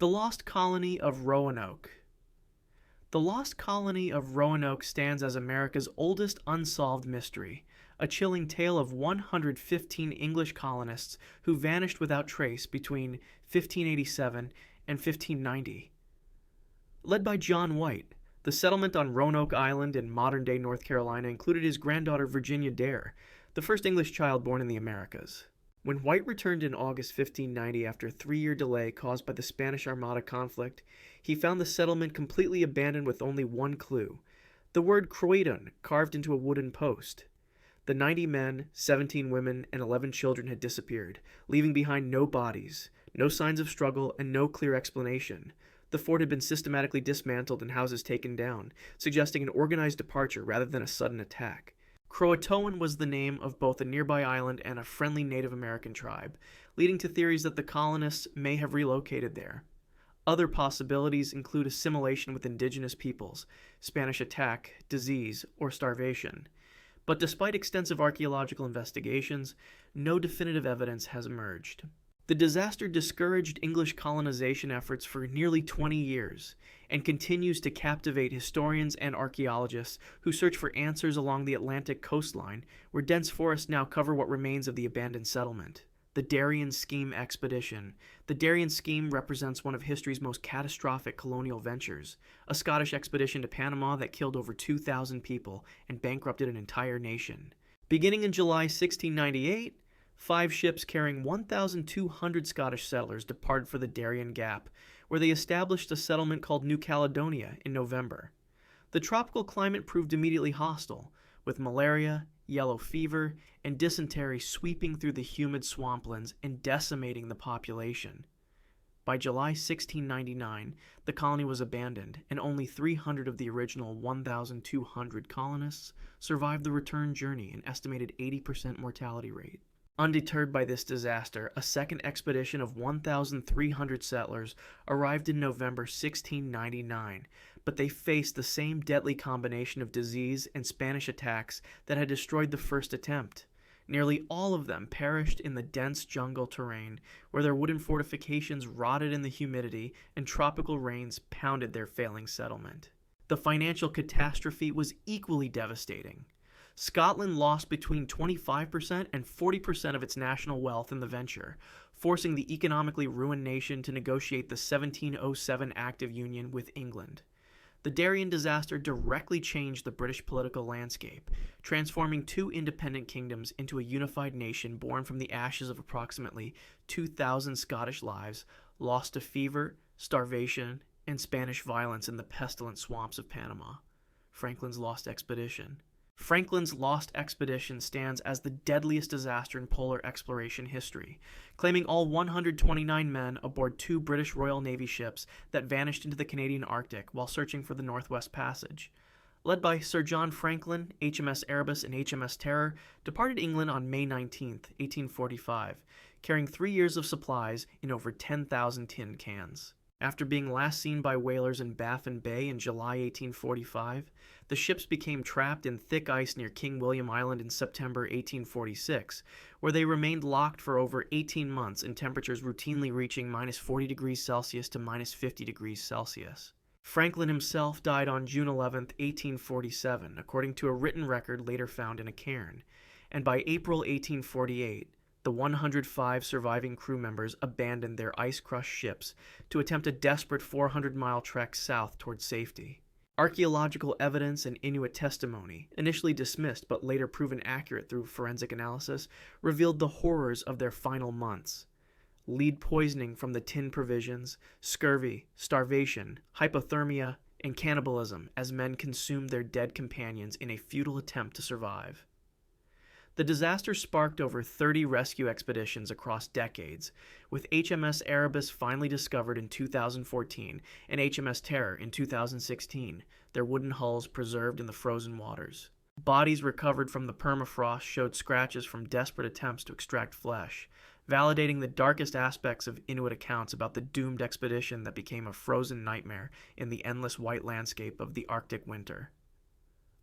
The Lost Colony of Roanoke. The Lost Colony of Roanoke stands as America's oldest unsolved mystery, a chilling tale of 115 English colonists who vanished without trace between 1587 and 1590. Led by John White, the settlement on Roanoke Island in modern-day North Carolina included his granddaughter Virginia Dare, the first English child born in the Americas. When White returned in August 1590 after a 3-year delay caused by the Spanish Armada conflict, he found the settlement completely abandoned with only one clue: the word CROATOAN carved into a wooden post. The 90 men, 17 women, and 11 children had disappeared, leaving behind no bodies, no signs of struggle, and no clear explanation. The fort had been systematically dismantled and houses taken down, suggesting an organized departure rather than a sudden attack. CROATOAN was the name of both a nearby island and a friendly Native American tribe, leading to theories that the colonists may have relocated there. Other possibilities include assimilation with indigenous peoples, Spanish attack, disease, or starvation. But despite extensive archaeological investigations, no definitive evidence has emerged. The disaster discouraged English colonization efforts for nearly 20 years and continues to captivate historians and archaeologists who search for answers along the Atlantic coastline, where dense forests now cover what remains of the abandoned settlement. The Darien Scheme Expedition. The Darien Scheme represents one of history's most catastrophic colonial ventures, a Scottish expedition to Panama that killed over 2,000 people and bankrupted an entire nation. Beginning in July 1698, 5 ships carrying 1,200 Scottish settlers departed for the Darien Gap, where they established a settlement called New Caledonia in November. The tropical climate proved immediately hostile, with malaria, yellow fever, and dysentery sweeping through the humid swamplands and decimating the population. By July 1699, the colony was abandoned, and only 300 of the original 1,200 colonists survived the return journey, an estimated 80% mortality rate. Undeterred by this disaster, a second expedition of 1,300 settlers arrived in November 1699, but they faced the same deadly combination of disease and Spanish attacks that had destroyed the first attempt. Nearly all of them perished in the dense jungle terrain, where their wooden fortifications rotted in the humidity and tropical rains pounded their failing settlement. The financial catastrophe was equally devastating. Scotland lost between 25% and 40% of its national wealth in the venture, forcing the economically ruined nation to negotiate the 1707 Act of Union with England. The Darien disaster directly changed the British political landscape, transforming 2 independent kingdoms into a unified nation born from the ashes of approximately 2,000 Scottish lives lost to fever, starvation, and Spanish violence in the pestilent swamps of Panama. Franklin's Lost Expedition. Franklin's Lost Expedition stands as the deadliest disaster in polar exploration history, claiming all 129 men aboard 2 British Royal Navy ships that vanished into the Canadian Arctic while searching for the Northwest Passage. Led by Sir John Franklin, HMS Erebus and HMS Terror departed England on May 19, 1845, carrying 3 years of supplies in over 10,000 tin cans. After being last seen by whalers in Baffin Bay in July 1845, the ships became trapped in thick ice near King William Island in September 1846, where they remained locked for over 18 months in temperatures routinely reaching -40 degrees Celsius to -50 degrees Celsius. Franklin himself died on June 11, 1847, according to a written record later found in a cairn, and by April 1848, the 105 surviving crew members abandoned their ice-crushed ships to attempt a desperate 400-mile trek south toward safety. Archaeological evidence and Inuit testimony, initially dismissed but later proven accurate through forensic analysis, revealed the horrors of their final months. Lead poisoning from the tin provisions, scurvy, starvation, hypothermia, and cannibalism as men consumed their dead companions in a futile attempt to survive. The disaster sparked over 30 rescue expeditions across decades, with HMS Erebus finally discovered in 2014 and HMS Terror in 2016, their wooden hulls preserved in the frozen waters. Bodies recovered from the permafrost showed scratches from desperate attempts to extract flesh, validating the darkest aspects of Inuit accounts about the doomed expedition that became a frozen nightmare in the endless white landscape of the Arctic winter.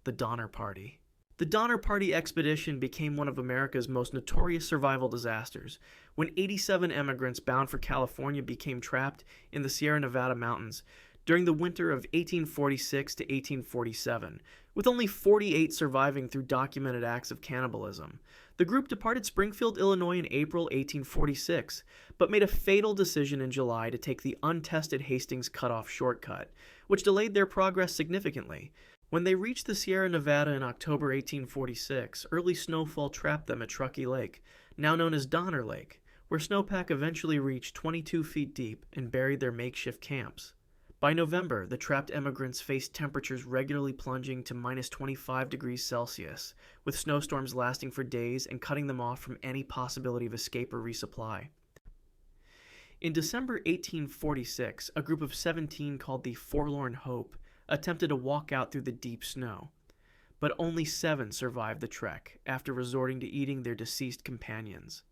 The Donner Party. The Donner Party expedition became one of America's most notorious survival disasters, when 87 emigrants bound for California became trapped in the Sierra Nevada mountains during the winter of 1846 to 1847, with only 48 surviving through documented acts of cannibalism. The group departed Springfield, Illinois in April 1846, but made a fatal decision in July to take the untested Hastings Cutoff shortcut, which delayed their progress significantly. When they reached the Sierra Nevada in October 1846, early snowfall trapped them at Truckee Lake, now known as Donner Lake, where snowpack eventually reached 22 feet deep and buried their makeshift camps. By November, the trapped emigrants faced temperatures regularly plunging to minus 25 degrees Celsius, with snowstorms lasting for days and cutting them off from any possibility of escape or resupply. In December 1846, a group of 17 called the Forlorn Hope attempted to walk out through the deep snow, but only 7 survived the trek after resorting to eating their deceased companions.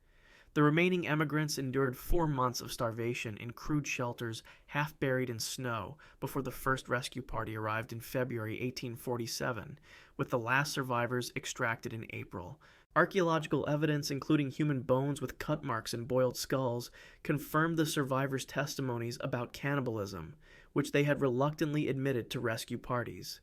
The remaining emigrants endured 4 months of starvation in crude shelters half buried in snow before the first rescue party arrived in February 1847, with the last survivors extracted in April. Archaeological evidence, including human bones with cut marks and boiled skulls, confirmed the survivors' testimonies about cannibalism, which they had reluctantly admitted to rescue parties.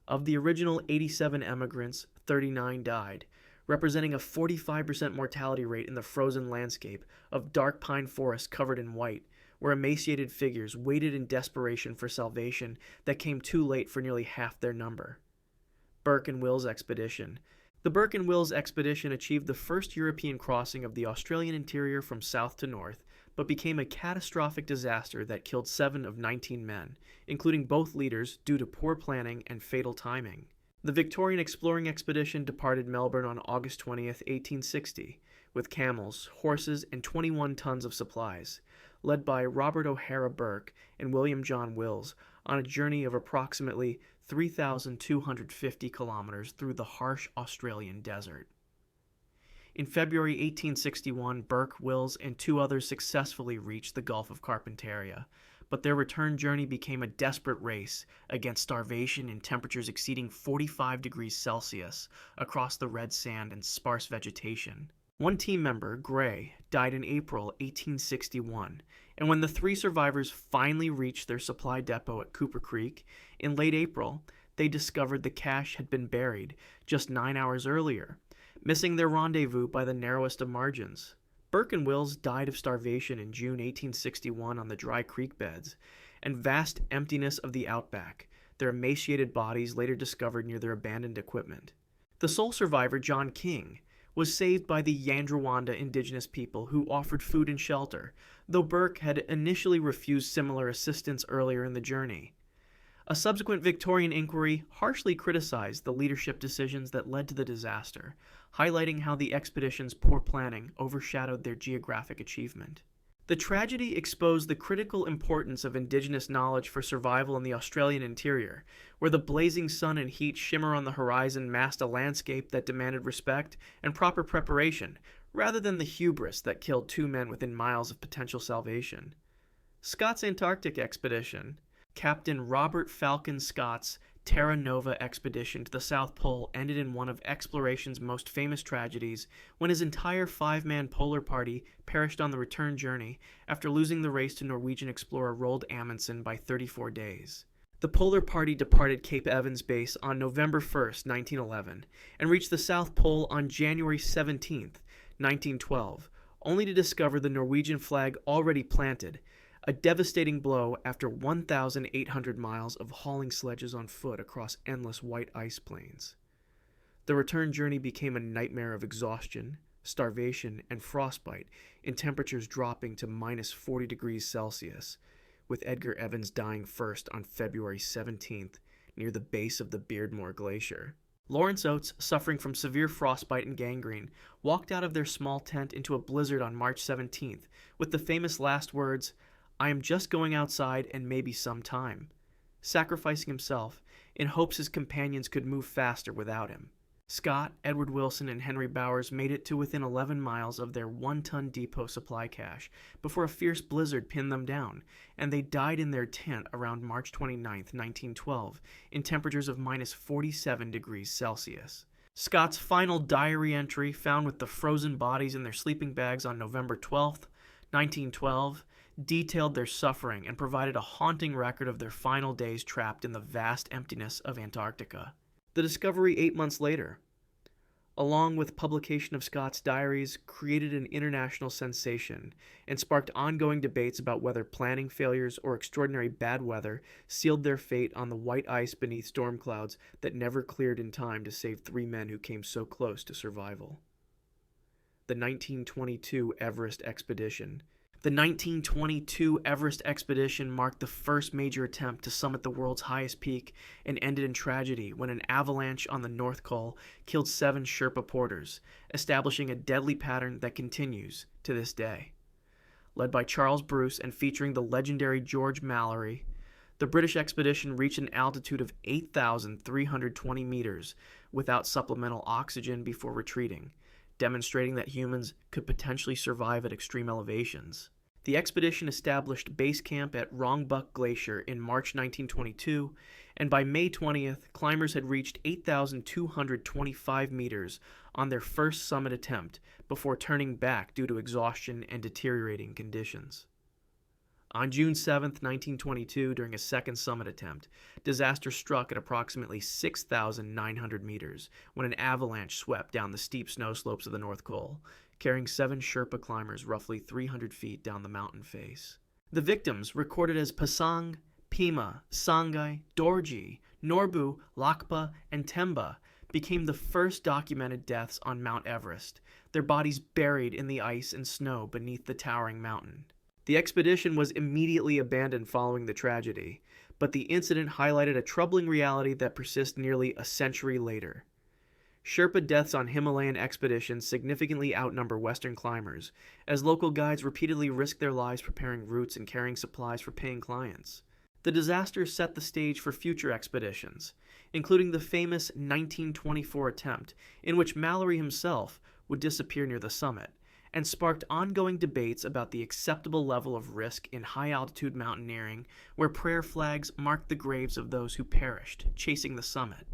Of the original 87 emigrants, 39 died, representing a 45% mortality rate in the frozen landscape of dark pine forests covered in white, where emaciated figures waited in desperation for salvation that came too late for nearly half their number. Burke and Wills Expedition. The Burke and Wills Expedition achieved the first European crossing of the Australian interior from south to north, but became a catastrophic disaster that killed 7 of 19 men, including both leaders due to poor planning and fatal timing. The Victorian exploring expedition departed Melbourne on August 20, 1860, with camels, horses, and 21 tons of supplies, led by Robert O'Hara Burke and William John Wills, on a journey of approximately 3,250 kilometers through the harsh Australian desert. In February 1861, Burke, Wills, and 2 others successfully reached the Gulf of Carpentaria, but their return journey became a desperate race against starvation in temperatures exceeding 45 degrees Celsius across the red sand and sparse vegetation. One team member, Gray, died in April 1861, and when the 3 survivors finally reached their supply depot at Cooper Creek in late April, they discovered the cache had been buried just 9 hours earlier, missing their rendezvous by the narrowest of margins. Burke and Wills died of starvation in June 1861 on the dry creek beds, and vast emptiness of the outback, their emaciated bodies later discovered near their abandoned equipment. The sole survivor, John King, was saved by the Yandrawanda indigenous people who offered food and shelter, though Burke had initially refused similar assistance earlier in the journey. A subsequent Victorian inquiry harshly criticized the leadership decisions that led to the disaster, highlighting how the expedition's poor planning overshadowed their geographic achievement. The tragedy exposed the critical importance of indigenous knowledge for survival in the Australian interior, where the blazing sun and heat shimmer on the horizon masked a landscape that demanded respect and proper preparation, rather than the hubris that killed 2 men within miles of potential salvation. Scott's Antarctic Expedition. Captain Robert Falcon Scott's Terra Nova expedition to the South Pole ended in one of exploration's most famous tragedies when his entire 5-man polar party perished on the return journey after losing the race to Norwegian explorer Roald Amundsen by 34 days. The polar party departed Cape Evans Base on November 1, 1911, and reached the South Pole on January 17, 1912, only to discover the Norwegian flag already planted, a devastating blow after 1,800 miles of hauling sledges on foot across endless white ice plains. The return journey became a nightmare of exhaustion, starvation, and frostbite, in temperatures dropping to minus 40 degrees Celsius, with Edgar Evans dying first on February 17th near the base of the Beardmore Glacier. Lawrence Oates, suffering from severe frostbite and gangrene, walked out of their small tent into a blizzard on March 17th with the famous last words, "I am just going outside and maybe some time," sacrificing himself in hopes his companions could move faster without him. Scott, Edward Wilson, and Henry Bowers made it to within 11 miles of their 1-ton depot supply cache before a fierce blizzard pinned them down, and they died in their tent around March 29, 1912, in temperatures of minus 47 degrees Celsius. Scott's final diary entry, found with the frozen bodies in their sleeping bags on November 12, 1912, detailed their suffering and provided a haunting record of their final days trapped in the vast emptiness of Antarctica. The discovery 8 months later, along with publication of Scott's diaries, created an international sensation and sparked ongoing debates about whether planning failures or extraordinary bad weather sealed their fate on the white ice beneath storm clouds that never cleared in time to save 3 men who came so close to survival. The 1922 Everest Expedition. The 1922 Everest Expedition marked the first major attempt to summit the world's highest peak and ended in tragedy when an avalanche on the North Col killed 7 Sherpa porters, establishing a deadly pattern that continues to this day. Led by Charles Bruce and featuring the legendary George Mallory, the British expedition reached an altitude of 8,320 meters without supplemental oxygen before retreating, demonstrating that humans could potentially survive at extreme elevations. The expedition established base camp at Rongbuk Glacier in March 1922, and by May 20th, climbers had reached 8,225 meters on their first summit attempt before turning back due to exhaustion and deteriorating conditions. On June 7, 1922, during a second summit attempt, disaster struck at approximately 6,900 meters when an avalanche swept down the steep snow slopes of the North Col, carrying 7 Sherpa climbers roughly 300 feet down the mountain face. The victims, recorded as Pasang, Pima, Sangay, Dorji, Norbu, Lakpa, and Temba, became the first documented deaths on Mount Everest, their bodies buried in the ice and snow beneath the towering mountain. The expedition was immediately abandoned following the tragedy, but the incident highlighted a troubling reality that persists nearly a century later. Sherpa deaths on Himalayan expeditions significantly outnumber Western climbers, as local guides repeatedly risk their lives preparing routes and carrying supplies for paying clients. The disaster set the stage for future expeditions, including the famous 1924 attempt, in which Mallory himself would disappear near the summit, and sparked ongoing debates about the acceptable level of risk in high-altitude mountaineering, where prayer flags marked the graves of those who perished chasing the summit.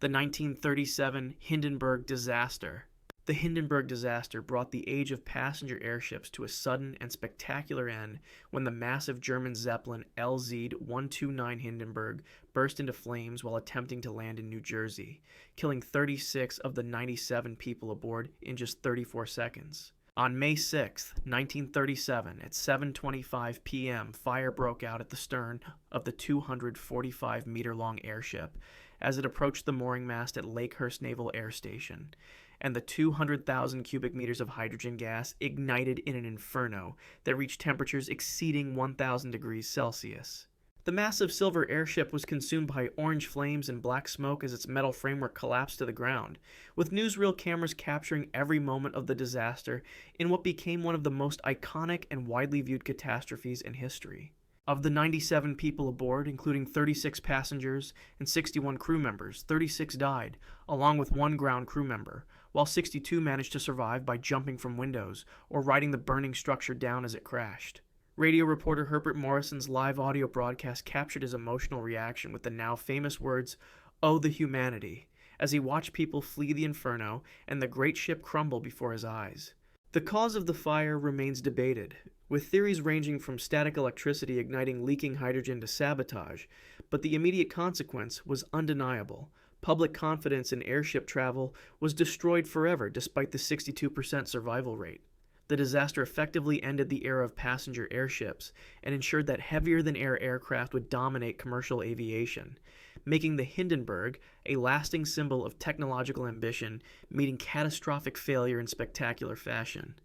The 1937 Hindenburg disaster. The Hindenburg disaster brought the age of passenger airships to a sudden and spectacular end when the massive German Zeppelin LZ-129 Hindenburg burst into flames while attempting to land in New Jersey, killing 36 of the 97 people aboard in just 34 seconds. On May 6, 1937, at 7:25 p.m., fire broke out at the stern of the 245-meter-long airship as it approached the mooring mast at Lakehurst Naval Air Station, and the 200,000 cubic meters of hydrogen gas ignited in an inferno that reached temperatures exceeding 1,000 degrees Celsius. The massive silver airship was consumed by orange flames and black smoke as its metal framework collapsed to the ground, with newsreel cameras capturing every moment of the disaster in what became one of the most iconic and widely viewed catastrophes in history. Of the 97 people aboard, including 36 passengers and 61 crew members, 36 died, along with 1 ground crew member, while 62 managed to survive by jumping from windows or riding the burning structure down as it crashed. Radio reporter Herbert Morrison's live audio broadcast captured his emotional reaction with the now famous words, "Oh, the humanity," as he watched people flee the inferno and the great ship crumble before his eyes. The cause of the fire remains debated, with theories ranging from static electricity igniting leaking hydrogen to sabotage, but the immediate consequence was undeniable. Public confidence in airship travel was destroyed forever despite the 62% survival rate. The disaster effectively ended the era of passenger airships and ensured that heavier-than-air aircraft would dominate commercial aviation, making the Hindenburg a lasting symbol of technological ambition meeting catastrophic failure in spectacular fashion.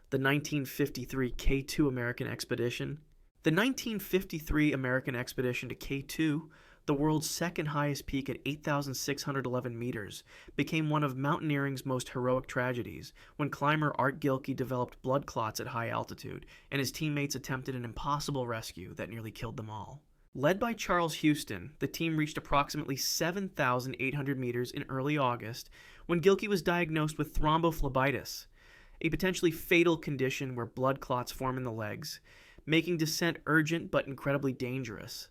The 1953 K2 American Expedition. The 1953 American expedition to K2, the world's second highest peak at 8,611 meters, became one of mountaineering's most heroic tragedies when climber Art Gilkey developed blood clots at high altitude, and his teammates attempted an impossible rescue that nearly killed them all. Led by Charles Houston, the team reached approximately 7,800 meters in early August when Gilkey was diagnosed with thrombophlebitis, a potentially fatal condition where blood clots form in the legs, making descent urgent but incredibly dangerous.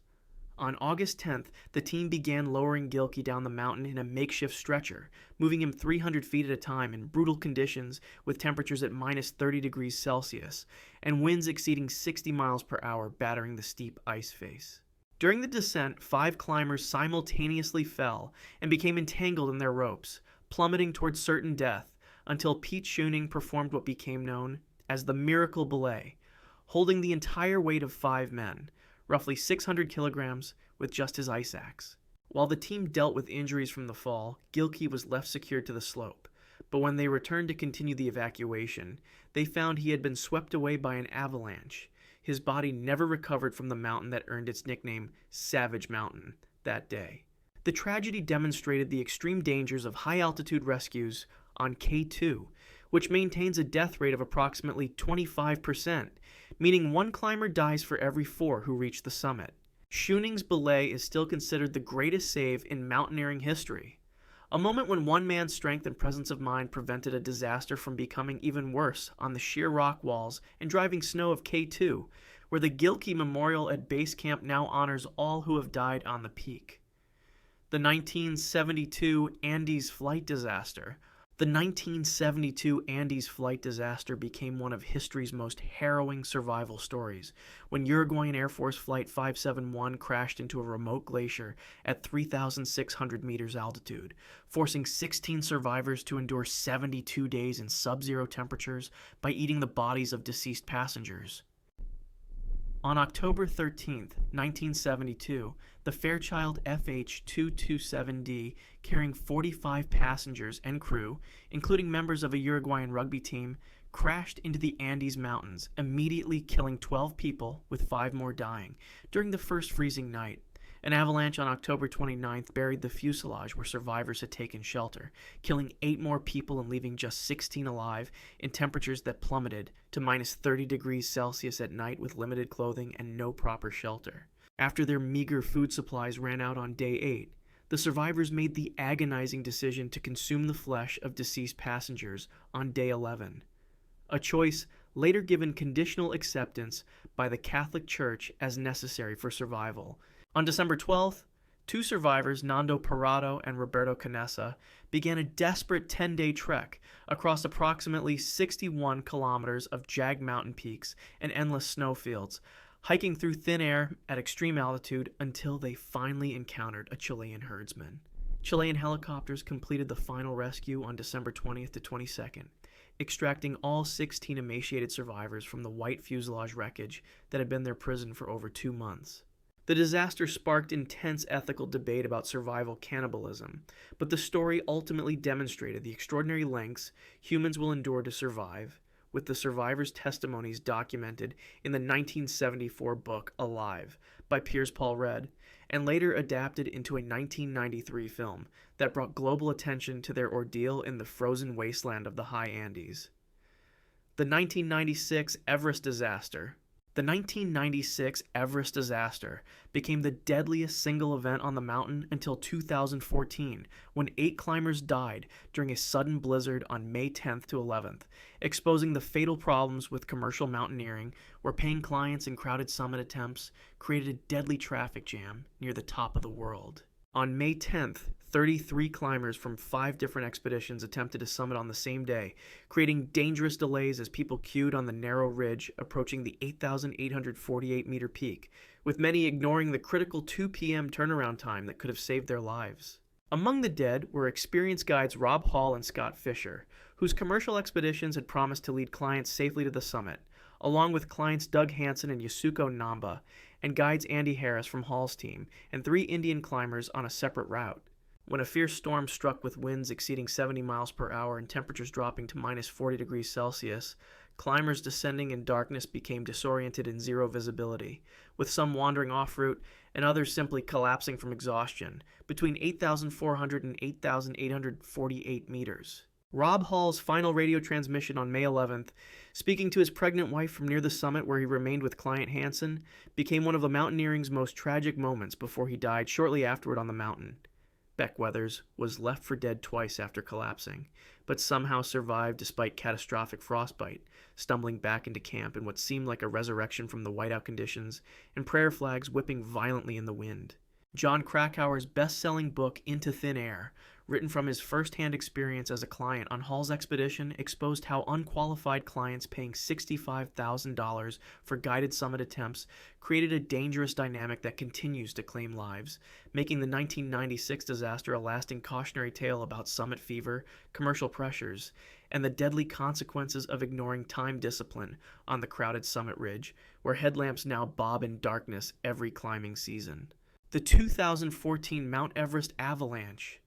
On August 10th, the team began lowering Gilkey down the mountain in a makeshift stretcher, moving him 300 feet at a time in brutal conditions with temperatures at minus 30 degrees Celsius and winds exceeding 60 miles per hour battering the steep ice face. During the descent, 5 climbers simultaneously fell and became entangled in their ropes, plummeting towards certain death until Pete Schoening performed what became known as the miracle belay, holding the entire weight of 5 men, roughly 600 kilograms, with just his ice axe. While the team dealt with injuries from the fall, Gilkey was left secured to the slope, but when they returned to continue the evacuation, they found he had been swept away by an avalanche. His body never recovered from the mountain that earned its nickname Savage Mountain that day. The tragedy demonstrated the extreme dangers of high-altitude rescues on K2, which maintains a death rate of approximately 25%, meaning 1 climber dies for every 4 who reach the summit. Schoening's belay is still considered the greatest save in mountaineering history, a moment when one man's strength and presence of mind prevented a disaster from becoming even worse on the sheer rock walls and driving snow of K2, where the Gilkey Memorial at base camp now honors all who have died on the peak. The 1972 Andes flight disaster. The 1972 Andes flight disaster became one of history's most harrowing survival stories when Uruguayan Air Force Flight 571 crashed into a remote glacier at 3,600 meters altitude, forcing 16 survivors to endure 72 days in sub-zero temperatures by eating the bodies of deceased passengers. On October 13, 1972, the Fairchild FH-227D, carrying 45 passengers and crew, including members of a Uruguayan rugby team, crashed into the Andes Mountains, immediately killing 12 people, with 5 more dying, during the first freezing night. An avalanche on October 29th buried the fuselage where survivors had taken shelter, killing 8 more people and leaving just 16 alive in temperatures that plummeted to minus 30 degrees Celsius at night with limited clothing and no proper shelter. After their meager food supplies ran out on day 8, the survivors made the agonizing decision to consume the flesh of deceased passengers on day 11, a choice later given conditional acceptance by the Catholic Church as necessary for survival. On December 12th, 2 survivors, Nando Parado and Roberto Canessa, began a desperate 10-day trek across approximately 61 kilometers of jagged mountain peaks and endless snowfields, hiking through thin air at extreme altitude until they finally encountered a Chilean herdsman. Chilean helicopters completed the final rescue on December 20th to 22nd, extracting all 16 emaciated survivors from the white fuselage wreckage that had been their prison for over 2 months. The disaster sparked intense ethical debate about survival cannibalism, but the story ultimately demonstrated the extraordinary lengths humans will endure to survive, with the survivors' testimonies documented in the 1974 book Alive by Piers Paul Read, and later adapted into a 1993 film that brought global attention to their ordeal in the frozen wasteland of the high Andes. The 1996 Everest disaster. The 1996 Everest disaster became the deadliest single event on the mountain until 2014, when 8 climbers died during a sudden blizzard on May 10th to 11th, exposing the fatal problems with commercial mountaineering, where paying clients and crowded summit attempts created a deadly traffic jam near the top of the world. On May 10th, 33 climbers from 5 different expeditions attempted to summit on the same day, creating dangerous delays as people queued on the narrow ridge approaching the 8,848-meter peak, with many ignoring the critical 2 p.m. turnaround time that could have saved their lives. Among the dead were experienced guides Rob Hall and Scott Fisher, whose commercial expeditions had promised to lead clients safely to the summit, along with clients Doug Hansen and Yasuko Namba, and guides Andy Harris from Hall's team, and 3 Indian climbers on a separate route. When a fierce storm struck with winds exceeding 70 miles per hour and temperatures dropping to minus 40 degrees Celsius, climbers descending in darkness became disoriented in zero visibility, with some wandering off route and others simply collapsing from exhaustion, between 8,400 and 8,848 meters. Rob Hall's final radio transmission on May 11th, speaking to his pregnant wife from near the summit where he remained with client Hansen, became one of the mountaineering's most tragic moments before he died shortly afterward on the mountain. Beckweathers was left for dead twice after collapsing, but somehow survived despite catastrophic frostbite, stumbling back into camp in what seemed like a resurrection from the whiteout conditions and prayer flags whipping violently in the wind. John Krakauer's best-selling book Into Thin Air, written from his first-hand experience as a client on Hall's expedition, exposed how unqualified clients paying $65,000 for guided summit attempts created a dangerous dynamic that continues to claim lives, making the 1996 disaster a lasting cautionary tale about summit fever, commercial pressures, and the deadly consequences of ignoring time discipline on the crowded summit ridge, where headlamps now bob in darkness every climbing season. The 2014 Mount Everest avalanche.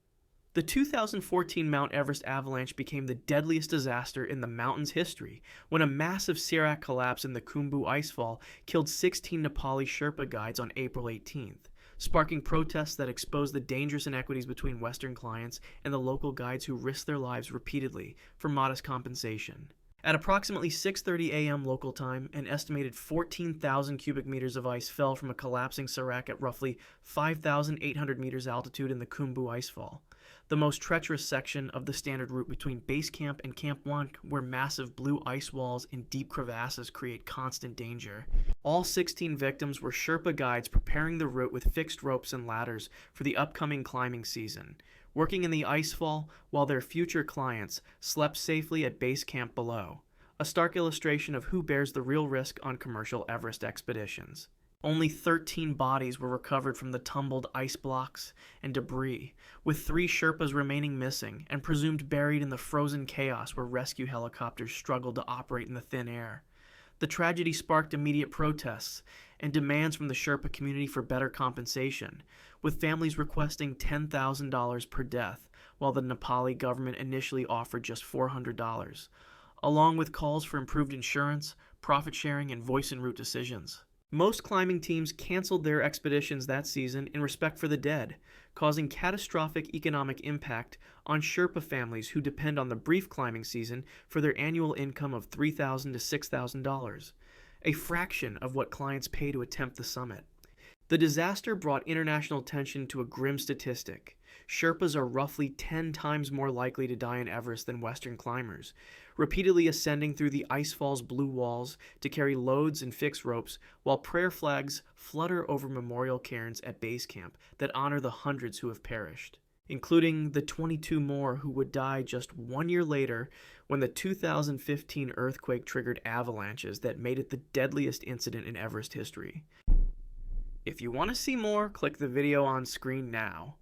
The 2014 Mount Everest avalanche became the deadliest disaster in the mountain's history when a massive serac collapse in the Khumbu icefall killed 16 Nepali Sherpa guides on April 18th, sparking protests that exposed the dangerous inequities between Western clients and the local guides who risked their lives repeatedly for modest compensation. At approximately 6:30 a.m. local time, an estimated 14,000 cubic meters of ice fell from a collapsing serac at roughly 5,800 meters altitude in the Khumbu icefall, the most treacherous section of the standard route between base camp and Camp 1, where massive blue ice walls and deep crevasses create constant danger. All 16 victims were Sherpa guides preparing the route with fixed ropes and ladders for the upcoming climbing season, working in the icefall while their future clients slept safely at base camp below, a stark illustration of who bears the real risk on commercial Everest expeditions. Only 13 bodies were recovered from the tumbled ice blocks and debris, with 3 Sherpas remaining missing and presumed buried in the frozen chaos where rescue helicopters struggled to operate in the thin air. The tragedy sparked immediate protests and demands from the Sherpa community for better compensation, with families requesting $10,000 per death, while the Nepali government initially offered just $400, along with calls for improved insurance, profit sharing, and voice en route decisions. Most climbing teams canceled their expeditions that season in respect for the dead, causing catastrophic economic impact on Sherpa families who depend on the brief climbing season for their annual income of $3,000 to $6,000, a fraction of what clients pay to attempt the summit. The disaster brought international attention to a grim statistic. Sherpas are roughly 10 times more likely to die in Everest than Western climbers, repeatedly ascending through the icefall's blue walls to carry loads and fix ropes, while prayer flags flutter over memorial cairns at base camp that honor the hundreds who have perished, including the 22 more who would die just 1 year later when the 2015 earthquake triggered avalanches that made it the deadliest incident in Everest history. If you want to see more, click the video on screen now.